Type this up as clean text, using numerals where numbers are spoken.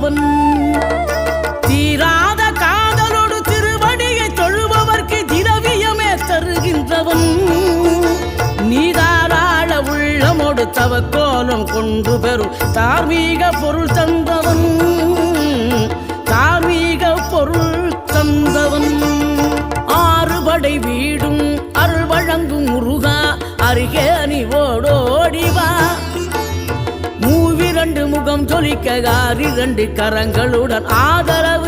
தந்தவன். தீராத காதலோடு திருவடியை தொழுபவர்க்கு திரவியமே தருகின்றவன். நீதாராள உள்ளமோடு தவக்கோலம் கொண்டு பெறும் தார்மீக பொருள் தந்தவன். தார்மீக பொருள் தந்தவன். ஆறுபடை வீடும் அருள் வழங்கும் முருகா அருகே நீ ஓடோடிவா. மூவிரண்டு முகம் ஜொலிக்க 6 கரங்களுடன் ஆதரவு